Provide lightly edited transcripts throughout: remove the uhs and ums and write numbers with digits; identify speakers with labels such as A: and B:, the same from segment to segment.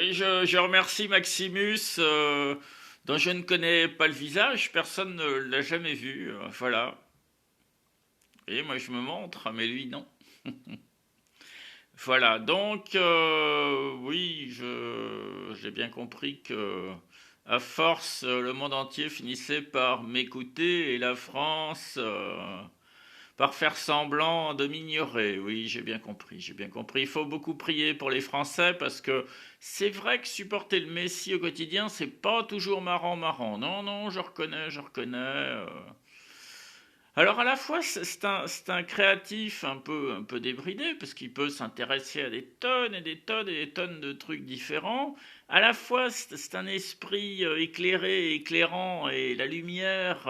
A: Oui, je remercie Maximus, dont je ne connais pas le visage, personne ne l'a jamais vu, voilà. Et moi je me montre, mais lui non. Voilà, donc oui, j'ai bien compris que à force, le monde entier finissait par m'écouter et la France par faire semblant de m'ignorer. Oui, j'ai bien compris, j'ai bien compris. Il faut beaucoup prier pour les Français parce que c'est vrai que supporter le Messie au quotidien, c'est pas toujours marrant, marrant. Non, non, je reconnais, je reconnais. Alors à la fois, c'est un créatif un peu débridé parce qu'il peut s'intéresser à des tonnes et des tonnes et des tonnes de trucs différents. À la fois, c'est un esprit éclairé, éclairant et la lumière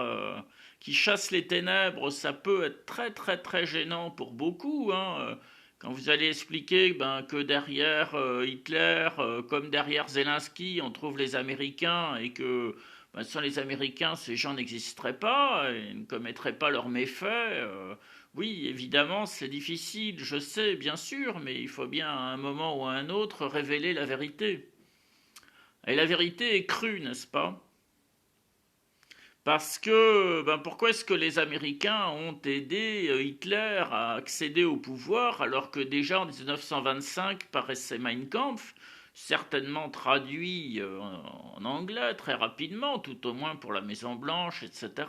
A: qui chasse les ténèbres, ça peut être très très très gênant pour beaucoup, hein. Quand vous allez expliquer ben, que derrière Hitler, comme derrière Zelensky, on trouve les Américains et que ben, sans les Américains, ces gens n'existeraient pas et ne commettraient pas leurs méfaits. Oui, évidemment, c'est difficile, je sais, bien sûr, mais il faut bien à un moment ou à un autre révéler la vérité. Et la vérité est crue, n'est-ce pas? Parce que, ben pourquoi est-ce que les Américains ont aidé Hitler à accéder au pouvoir alors que déjà en 1925 paraissait Mein Kampf, certainement traduit en anglais très rapidement, tout au moins pour la Maison Blanche, etc.,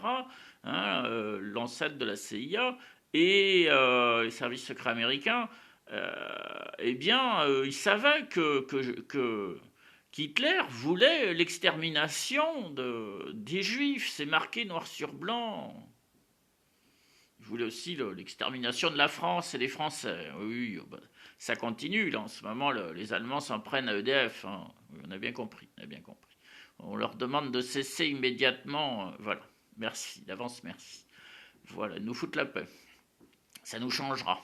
A: hein, l'ancêtre de la CIA et les services secrets américains, eh bien, ils savaient qu'Hitler voulait l'extermination des Juifs, c'est marqué noir sur blanc. Il voulait aussi l'extermination de la France et des Français. Oui, oh bah, ça continue, là, en ce moment, les Allemands s'en prennent à EDF. Hein. Oui, on a bien compris, on a bien compris. On leur demande de cesser immédiatement. Voilà, merci, d'avance, merci. Voilà, nous foutent la paix. Ça nous changera.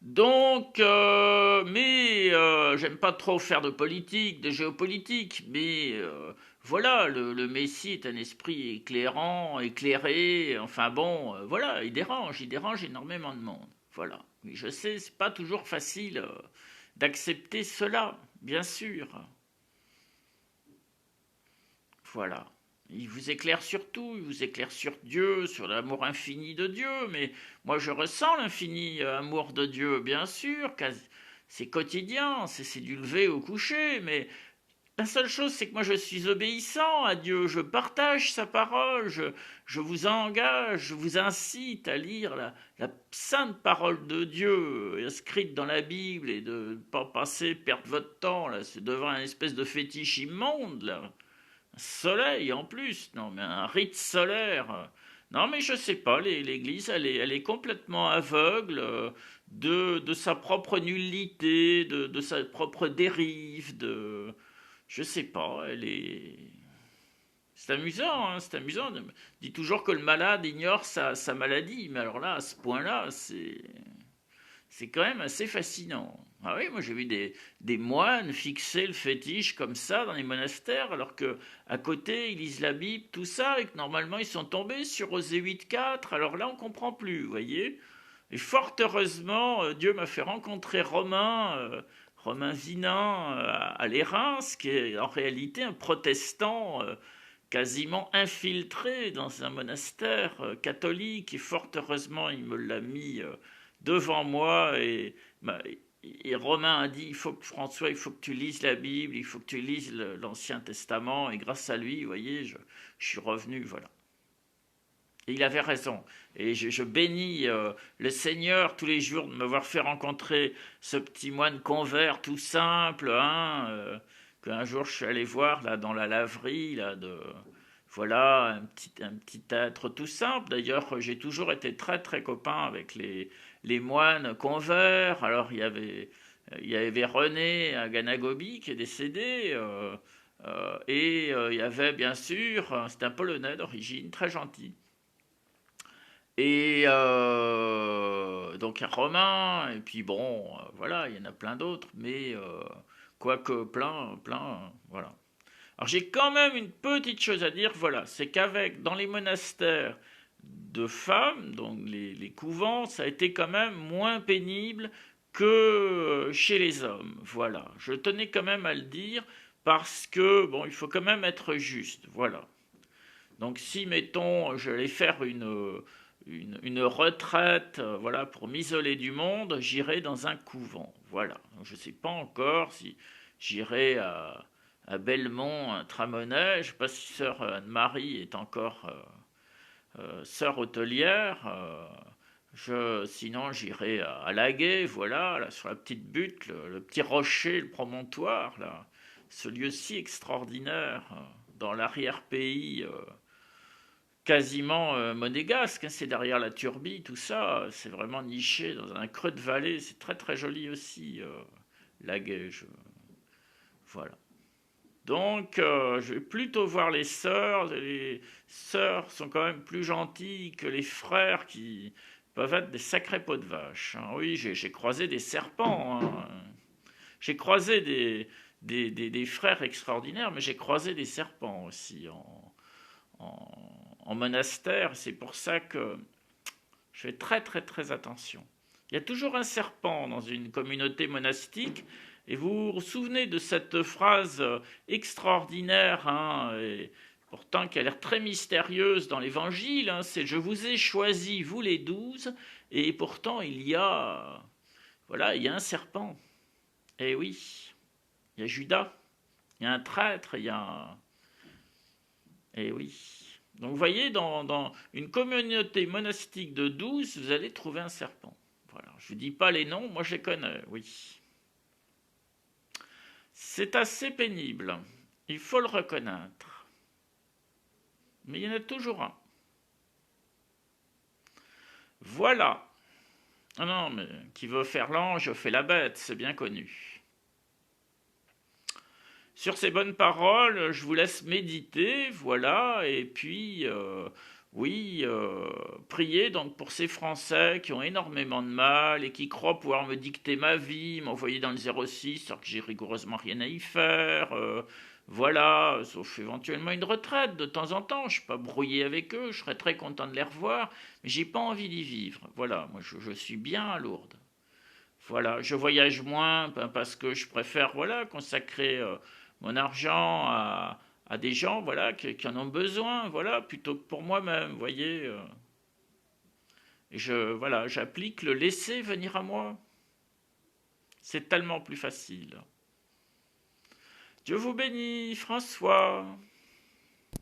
A: Donc, mais j'aime pas trop faire de politique, de géopolitique, mais voilà, le Messie est un esprit éclairant, éclairé, enfin bon, voilà, il dérange énormément de monde. Voilà, oui, je sais, c'est pas toujours facile d'accepter cela, bien sûr. Voilà. Il vous éclaire sur tout, il vous éclaire sur Dieu, sur l'amour infini de Dieu, mais moi je ressens l'infini amour de Dieu, bien sûr, c'est quotidien, c'est du lever au coucher, mais la seule chose c'est que moi je suis obéissant à Dieu, je partage sa parole, je vous engage, je vous incite à lire la sainte parole de Dieu inscrite dans la Bible et de ne pas passer, perdre votre temps là, c'est devant un espèce de fétiche immonde là. Soleil en plus, non mais un rite solaire. Non mais je sais pas, l'Église elle est complètement aveugle de sa propre nullité, de sa propre dérive, je sais pas, elle est... C'est amusant, hein, c'est amusant. On dit toujours que le malade ignore sa maladie, mais alors là, à ce point-là, c'est quand même assez fascinant. Ah oui, moi j'ai vu des moines fixer le fétiche comme ça dans les monastères, alors que à côté ils lisent la Bible, tout ça, et que normalement ils sont tombés sur Osée 8.4. Alors là on comprend plus, vous voyez. Et fort heureusement, Dieu m'a fait rencontrer Romain Vinan à l'Érins, qui est en réalité un protestant quasiment infiltré dans un monastère catholique, et fort heureusement il me l'a mis devant moi bah, et Romain a dit il faut que François, il faut que tu lises la Bible, il faut que tu lises l'Ancien Testament et grâce à lui, vous voyez, je suis revenu, voilà. Et il avait raison. Et je bénis le Seigneur tous les jours de m'avoir fait rencontrer ce petit moine convert tout simple, hein, qu'un jour je suis allé voir là dans la laverie, là de voilà un petit être tout simple. D'ailleurs, j'ai toujours été très très copain avec les moines convers. Alors il y avait René à Ganagobi qui est décédé. Il y avait bien sûr, c'est un Polonais d'origine, très gentil. Et donc un Romain, et puis bon, voilà, il y en a plein d'autres, mais quoique plein, plein, voilà. Alors j'ai quand même une petite chose à dire, voilà, c'est qu'avec, dans les monastères de femmes, donc les couvents, ça a été quand même moins pénible que chez les hommes. Voilà, je tenais quand même à le dire parce que, bon, il faut quand même être juste. Voilà. Donc si, mettons, je vais faire une retraite, voilà, pour m'isoler du monde, j'irai dans un couvent. Voilà. Donc, je ne sais pas encore si j'irai à Belmont, à Tramonest. Je ne sais pas si sœur Anne-Marie est encore sœur hôtelière. Sinon, j'irai à Laguet, voilà, là, sur la petite butte, le petit rocher, le promontoire, là. Ce lieu si extraordinaire, dans l'arrière-pays quasiment monégasque, hein, c'est derrière la Turbie, tout ça, c'est vraiment niché dans un creux de vallée, c'est très très joli aussi, Laguet, voilà. Donc, je vais plutôt voir les sœurs. Les sœurs sont quand même plus gentilles que les frères qui peuvent être des sacrés pots de vache, hein. Oui, j'ai croisé des serpents, hein. J'ai croisé des frères extraordinaires, mais j'ai croisé des serpents aussi en monastère. C'est pour ça que je fais très très très attention. Il y a toujours un serpent dans une communauté monastique. Et vous vous souvenez de cette phrase extraordinaire, hein, et pourtant qui a l'air très mystérieuse dans l'Évangile, hein, c'est « Je vous ai choisi, vous les 12, et pourtant voilà, il y a un serpent. » Eh oui, il y a Judas, il y a un traître, il y a un... Eh oui. Donc vous voyez, dans une communauté monastique de 12, vous allez trouver un serpent. Voilà. Je ne vous dis pas les noms, moi je les connais, oui. C'est assez pénible, il faut le reconnaître. Mais il y en a toujours un. Voilà. Ah non, mais qui veut faire l'ange fait la bête, c'est bien connu. Sur ces bonnes paroles, je vous laisse méditer, voilà, et puis, oui, priez donc pour ces Français qui ont énormément de mal et qui croient pouvoir me dicter ma vie, m'envoyer dans le 06, alors que j'ai rigoureusement rien à y faire, voilà, sauf éventuellement une retraite de temps en temps, je ne suis pas brouillé avec eux, je serais très content de les revoir, mais j'ai pas envie d'y vivre, voilà, moi je suis bien à Lourdes. Voilà, je voyage moins parce que je préfère voilà consacrer mon argent à des gens voilà qui en ont besoin voilà plutôt que pour moi-même, vous voyez. Voilà, j'applique le laisser venir à moi. C'est tellement plus facile. Dieu vous bénisse, François.